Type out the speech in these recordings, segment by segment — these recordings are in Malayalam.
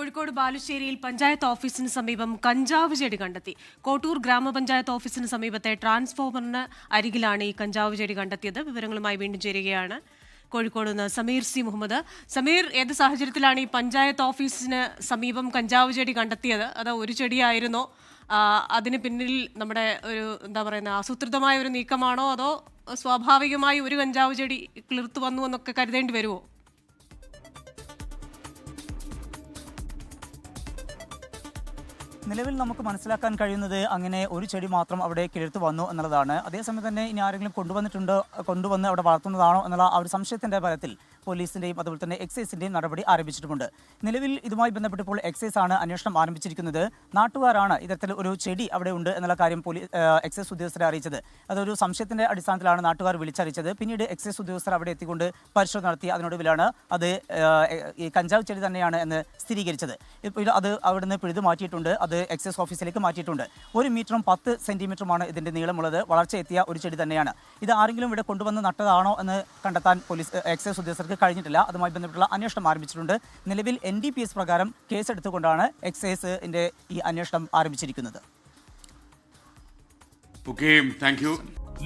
കോഴിക്കോട് ബാലുശ്ശേരിയിൽ പഞ്ചായത്ത് ഓഫീസിന് സമീപം കഞ്ചാവ് ചെടി കണ്ടെത്തി. കോട്ടൂർ ഗ്രാമപഞ്ചായത്ത് ഓഫീസിന് സമീപത്തെ ട്രാൻസ്ഫോമറിന് അരികിലാണ് ഈ കഞ്ചാവ് ചെടി കണ്ടെത്തിയത്. വിവരങ്ങളുമായി വീണ്ടും ചേരുകയാണ് കോഴിക്കോട് നിന്ന് സമീർ സി മുഹമ്മദ്. സമീർ, ഏത് സാഹചര്യത്തിലാണ് ഈ പഞ്ചായത്ത് ഓഫീസിന് സമീപം കഞ്ചാവ് ചെടി കണ്ടെത്തിയത്? അത് ഒരു ചെടിയായിരുന്നോ? അതിന് പിന്നിൽ നമ്മുടെ ഒരു ആസൂത്രിതമായ ഒരു നീക്കമാണോ, അതോ സ്വാഭാവികമായി ഒരു കഞ്ചാവ് ചെടി കിളിർത്തു വന്നു എന്നൊക്കെ കരുതേണ്ടി വരുമോ? നിലവിൽ നമുക്ക് മനസ്സിലാക്കാൻ കഴിയുന്നത് അങ്ങനെ ഒരു ചെടി മാത്രം അവിടെ കിളിർത്ത് വന്നു എന്നുള്ളതാണ്. അതേസമയം തന്നെ ഇനി ആരെങ്കിലും കൊണ്ടുവന്ന് അവിടെ വളർത്തുന്നതാണോ എന്നുള്ള ആ ഒരു സംശയത്തിൻ്റെ ഫലത്തിൽ പോലീസിൻ്റെയും അതുപോലെ തന്നെ എക്സൈസിൻ്റെയും നടപടി ആരംഭിച്ചിട്ടുമുണ്ട്. നിലവിൽ ഇതുമായി ബന്ധപ്പെട്ട് ഇപ്പോൾ എക്സൈസ് ആണ് അന്വേഷണം ആരംഭിച്ചിരിക്കുന്നത്. നാട്ടുകാരാണ് ഇത്തരത്തിൽ ഒരു ചെടി അവിടെ ഉണ്ട് എന്നുള്ള കാര്യം എക്സൈസ് ഉദ്യോഗസ്ഥരെ അറിയിച്ചത്. അതൊരു സംശയത്തിൻ്റെ അടിസ്ഥാനത്തിലാണ് നാട്ടുകാർ വിളിച്ചറിയിച്ചത്. പിന്നീട് എക്സൈസ് ഉദ്യോഗസ്ഥർ അവിടെ എത്തിക്കൊണ്ട് പരിശോധന നടത്തി. അതിനൊടുവിലാണ് അത് ഈ കഞ്ചാവ് ചെടി തന്നെയാണ് എന്ന് സ്ഥിരീകരിച്ചത്. ഇപ്പോൾ അത് അവിടെ നിന്ന് പിഴുതു മാറ്റിയിട്ടുണ്ട്. അത് എക്സൈസ് ഓഫീസിലേക്ക് മാറ്റിയിട്ടുണ്ട്. 1 മീറ്ററും 10 സെന്റിമീറ്ററുമാണ് ഇതിൻ്റെ നീളമുള്ളത്. വളർച്ച എത്തിയ ഒരു ചെടി തന്നെയാണ്. ഇത് ആരെങ്കിലും ഇവിടെ കൊണ്ടുവന്ന് നട്ടതാണോ എന്ന് കണ്ടെത്താൻ എക്സൈസ് ഉദ്യോഗസ്ഥർക്ക് കഴിഞ്ഞിട്ടില്ല. അതുമായി ബന്ധപ്പെട്ടുള്ള അന്വേഷണം ആരംഭിച്ചിട്ടുണ്ട്. നിലവിൽ NDPS പ്രകാരം കേസെടുത്തുകൊണ്ടാണ് എക്സൈസിന്റെ ഈ അന്വേഷണം ആരംഭിച്ചിരിക്കുന്നത്.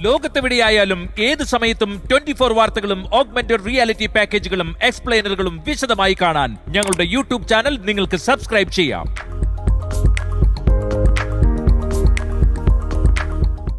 ലോകത്തെവിടെയായാലും ഏത് സമയത്തും 24 വാർത്തകളും ഓഗ്മെന്റഡ് റിയാലിറ്റി പാക്കേജുകളും എക്സ്പ്ലെയിനറുകളും വിശദമായി കാണാൻ ഞങ്ങളുടെ YouTube ചാനൽ നിങ്ങൾക്ക് സബ്സ്ക്രൈബ് ചെയ്യാം.